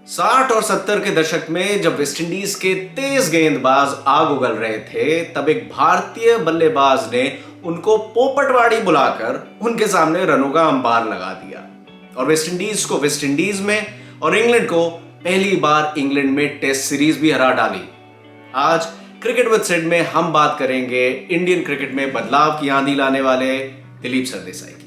60 और 70 के दशक में जब वेस्टइंडीज के तेज गेंदबाज आग उगल रहे थे, तब एक भारतीय बल्लेबाज ने उनको पोपटवाड़ी बुलाकर उनके सामने रनों का अंबार लगा दिया और वेस्टइंडीज को वेस्टइंडीज में और इंग्लैंड को पहली बार इंग्लैंड में टेस्ट सीरीज भी हरा डाली। आज क्रिकेट विद सिड में हम बात करेंगे इंडियन क्रिकेट में बदलाव की आंधी लाने वाले दिलीप सरदेसाई की।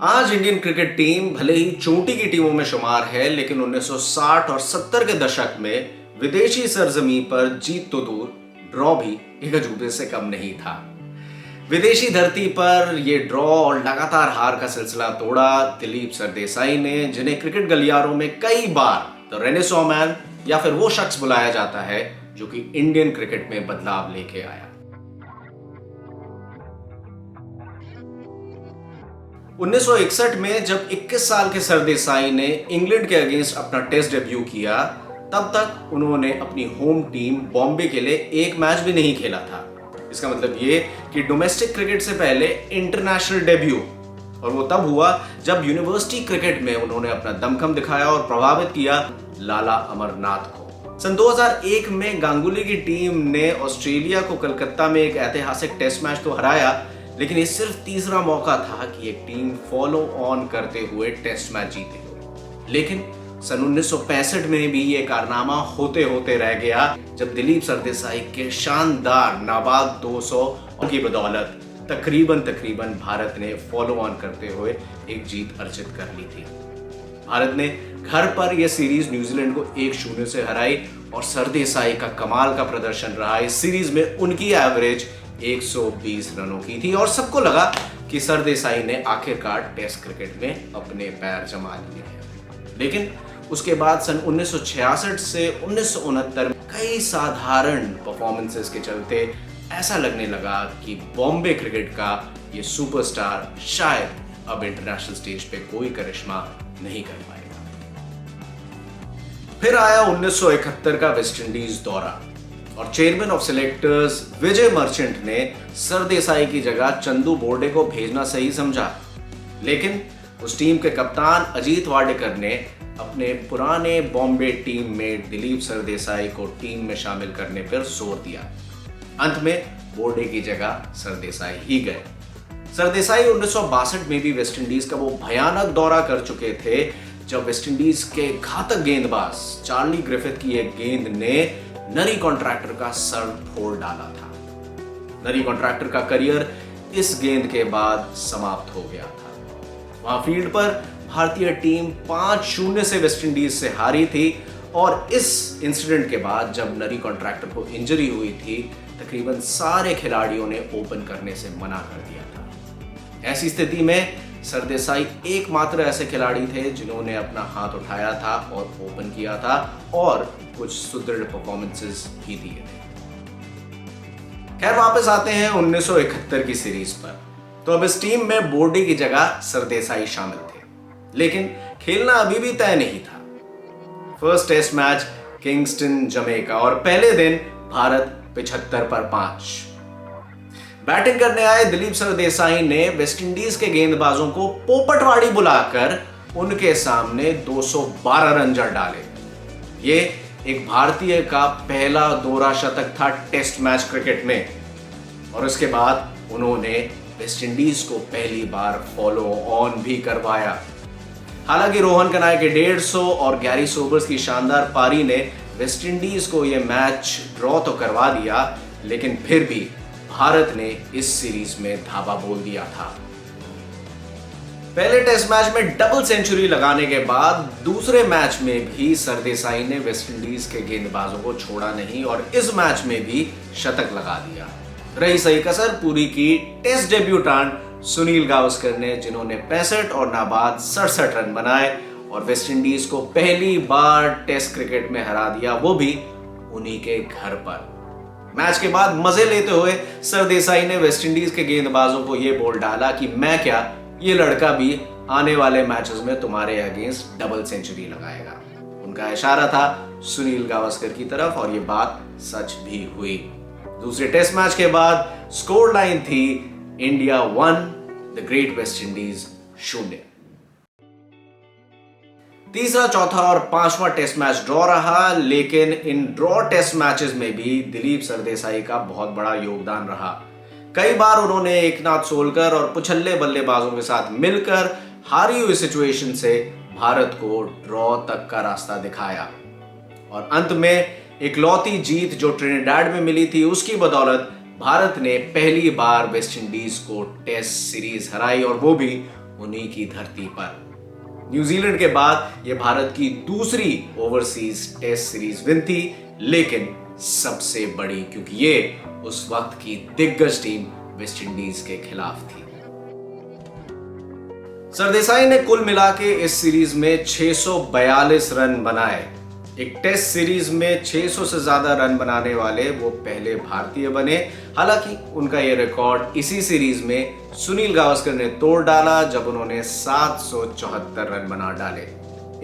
आज इंडियन क्रिकेट टीम भले ही चोटी की टीमों में शुमार है, लेकिन 1960 और 70 के दशक में विदेशी सरजमी पर जीत तो दूर, ड्रॉ भी एक अजूबे से कम नहीं था। विदेशी धरती पर यह ड्रॉ और लगातार हार का सिलसिला तोड़ा दिलीप सरदेसाई ने, जिन्हें क्रिकेट गलियारों में कई बार द रेनेसॉ मैन या फिर वो शख्स बुलाया जाता है जो कि इंडियन क्रिकेट में बदलाव लेके आया। 1961 में जब 21 साल के सरदेसाई ने इंग्लैंड के अगेंस्ट अपना टेस्ट डेब्यू किया, तब तक उन्होंने अपनी होम टीम बॉम्बे के लिए एक मैच भी नहीं खेला था। इसका मतलब ये कि डोमेस्टिक क्रिकेट से पहले इंटरनेशनल डेब्यू, और वो तब हुआ जब यूनिवर्सिटी क्रिकेट में उन्होंने अपना दमखम दिखाया और प्रभावित किया लाला अमरनाथ को। सन 2001 में गांगुली की टीम ने ऑस्ट्रेलिया को कलकत्ता में एक ऐतिहासिक टेस्ट मैच तो हराया, लेकिन ये सिर्फ तीसरा मौका था कि एक टीम फॉलो ऑन करते हुए टेस्ट मैच जीते। लेकिन सन 1965 में भी ये कारनामा होते होते रह गया, जब दिलीप सरदेसाई के शानदार नाबाद 200 की बदौलत तकरीबन भारत ने फॉलो ऑन करते हुए एक जीत अर्जित कर ली थी। भारत ने घर पर यह सीरीज न्यूजीलैंड को 1-0 से हराई और सरदेसाई का कमाल का प्रदर्शन रहा। इस सीरीज में उनकी एवरेज 120 रनों की थी और सबको लगा कि सरदेसाई ने आखिरकार टेस्ट क्रिकेट में अपने पैर जमा लिए हैं। लेकिन उसके बाद सन 1966 से 1969 में कई साधारण परफॉर्मेंसेस के चलते ऐसा लगने लगा कि बॉम्बे क्रिकेट का ये सुपरस्टार शायद अब इंटरनेशनल स्टेज पे कोई करिश्मा नहीं कर पाएगा। फिर आया 1971 का वेस्टइंडीज दौरा और chairman of selectors Vijay Merchant ने सरदेसाई की जगह चंदू बोर्डे को भेजना सही समझा, लेकिन उस टीम के कप्तान अजीत वाडेकर ने अपने पुराने बॉम्बे टीम में दिलीप सरदेसाई को टीम में शामिल करने पर जोर दिया। अंत में बोर्डे की जगह सरदेसाई ही गए। सरदेसाई 1962 में भी वेस्टइंडीज का वो भयानक दौरा कर चुके थे, जब वेस्टइंडीज के घातक गेंदबाज चार्ली ग्रिफिथ की एक गेंद ने नरी कॉन्ट्रैक्टर का सर फोड़ डाला था। नरी कॉन्ट्रैक्टर का करियर इस गेंद के बाद समाप्त हो गया था। वहां फील्ड पर भारतीय टीम 5-0 से वेस्टइंडीज से हारी थी और इस इंसिडेंट के बाद जब नरी कॉन्ट्रैक्टर को इंजरी हुई थी, तकरीबन सारे खिलाड़ियों ने ओपन करने से मना कर दिया था। ऐसी स्थिति में सरदेसाई एकमात्र ऐसे खिलाड़ी थे जिन्होंने अपना हाथ उठाया था और ओपन किया था और कुछ सुदृढ़ परफॉर्मेंसेस भी दिए थे। खैर, वापस आते हैं 1971 की सीरीज पर। तो अब इस टीम में बोर्डे की जगह सरदेसाई शामिल थे, लेकिन खेलना अभी भी तय नहीं था। First test match Kingston Jamaica और पहले दिन भारत 75 पर 5। बैटिंग करने आए दिलीप सरदेसाई ने वेस्टइंडीज के गेंदबाजों को पोपटवाड़ी बुलाकर उनके सामने 212 रन जड़ डाले। ये एक भारतीय का पहला दोहरा शतक था टेस्ट मैच क्रिकेट में, और उसके बाद उन्होंने वेस्टइंडीज को पहली बार फॉलो ऑन भी करवाया। हालांकि रोहन कनाय के 150 और गैरी सोबर्स की शानदार पारी ने वेस्टइंडीज को यह मैच ड्रॉ तो करवा दिया, लेकिन फिर भी भारत ने इस सीरीज में धावा बोल दिया था। पहले टेस्ट मैच में डबल सेंचुरी लगाने के बाद दूसरे मैच में भी सरदेसाई ने वेस्टइंडीज के गेंदबाजों को छोड़ा नहीं और इस मैच में भी शतक लगा दिया। रही सही कसर पूरी की टेस्ट डेब्यूटांट सुनील गावस्कर ने, जिन्होंने 65 और नाबाद 67 रन बनाए और वेस्टइंडीज को पहली बार टेस्ट क्रिकेट में हरा दिया, वो भी उन्हीं के घर पर। मैच के बाद मजे लेते हुए सरदेसाई ने वेस्टइंडीज के गेंदबाजों को यह बोल डाला कि मैं क्या, ये लड़का भी आने वाले मैचेस में तुम्हारे अगेंस्ट डबल सेंचुरी लगाएगा। उनका इशारा था सुनील गावस्कर की तरफ और ये बात सच भी हुई। दूसरे टेस्ट मैच के बाद स्कोर लाइन थी India 1 the great West Indies 0। तीसरा, चौथा और पांचवा टेस्ट मैच ड्रॉ रहा, लेकिन इन ड्रॉ टेस्ट मैचेस में भी दिलीप सरदेसाई का बहुत बड़ा योगदान रहा। कई बार उन्होंने एकनाथ सोलकर और पुछल्ले बल्लेबाजों के साथ मिलकर हारी हुई सिचुएशन से भारत को ड्रॉ तक का रास्ता दिखाया और अंत में इकलौती जीत जो ट्रिनिडाड में मिली थी उसकी बदौलत भारत ने पहली बार वेस्ट इंडीज को टेस्ट सीरीज हराई और वो भी उन्हीं की धरती पर। न्यूजीलैंड के बाद यह भारत की दूसरी ओवरसीज टेस्ट सीरीज विन थी, लेकिन सबसे बड़ी, क्योंकि ये उस वक्त की दिग्गज टीम वेस्ट इंडीज के खिलाफ थी। सरदेसाई ने कुल मिला के इस सीरीज में 642 रन बनाए। एक टेस्ट सीरीज में 600 से ज्यादा रन बनाने वाले वो पहले भारतीय बने। हालांकि उनका यह रिकॉर्ड इसी सीरीज में सुनील गावस्कर ने तोड़ डाला जब उन्होंने 774 रन बना डाले।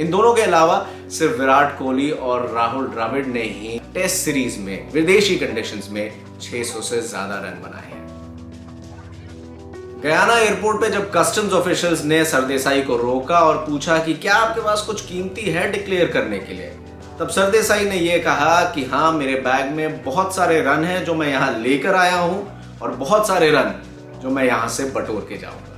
इन दोनों के अलावा सिर्फ विराट कोहली और राहुल द्रविड़ ने ही टेस्ट सीरीज में विदेशी कंडीशंस में 600 से ज्यादा रन बनाए हैं। गयाना एयरपोर्ट पे जब कस्टम्स ऑफिशियल्स ने सरदेसाई को रोका और पूछा कि क्या आपके पास कुछ कीमती है डिक्लेयर करने के लिए, तब सरदेसाई ने यह कहा कि हाँ, मेरे बैग में बहुत सारे रन हैं जो मैं यहां लेकर आया हूं और बहुत सारे रन जो मैं यहां से बटोर के जाऊंगा।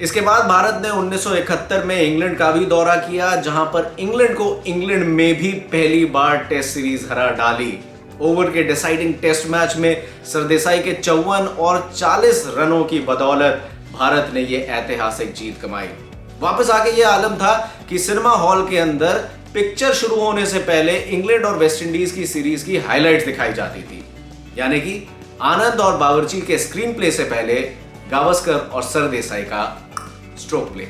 इसके बाद भारत ने 1971 में इंग्लैंड का भी दौरा किया, जहां पर इंग्लैंड को इंग्लैंड में भी पहली बार टेस्ट सीरीज हरा डाली। ओवर के डिसाइडिंग टेस्ट मैच में सरदेसाई के 54 और 40 रनों की बदौलत भारत ने यह ऐतिहासिक जीत कमाई। वापस आके यह आलम था कि सिनेमा हॉल के अंदर पिक्चर शुरू होने से पहले इंग्लैंड और वेस्ट इंडीज की सीरीज की हाइलाइट्स दिखाई जाती थी, यानी कि आनंद और बावर्ची के स्क्रीन प्ले से पहले गावस्कर और सरदेसाई का स्ट्रोक प्ले।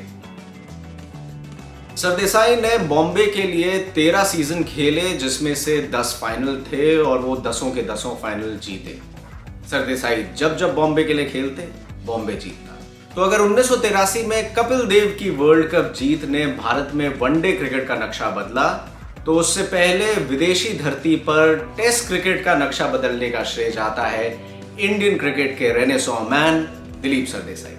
सरदेसाई ने बॉम्बे के लिए 13 सीजन खेले, जिसमें से 10 फाइनल थे और वो 10 के 10 फाइनल जीते। सरदेसाई जब जब बॉम्बे के लिए खेलते, बॉम्बे जीतता। तो अगर 1983 में कपिल देव की वर्ल्ड कप जीत ने भारत में वनडे क्रिकेट का नक्शा बदला, तो उससे पहले विदेशी धरती पर टेस्ट क्रिकेट का नक्शा बदलने का श्रेय जाता है इंडियन क्रिकेट के रेनेसॉ मैन दिलीप सरदेसाई।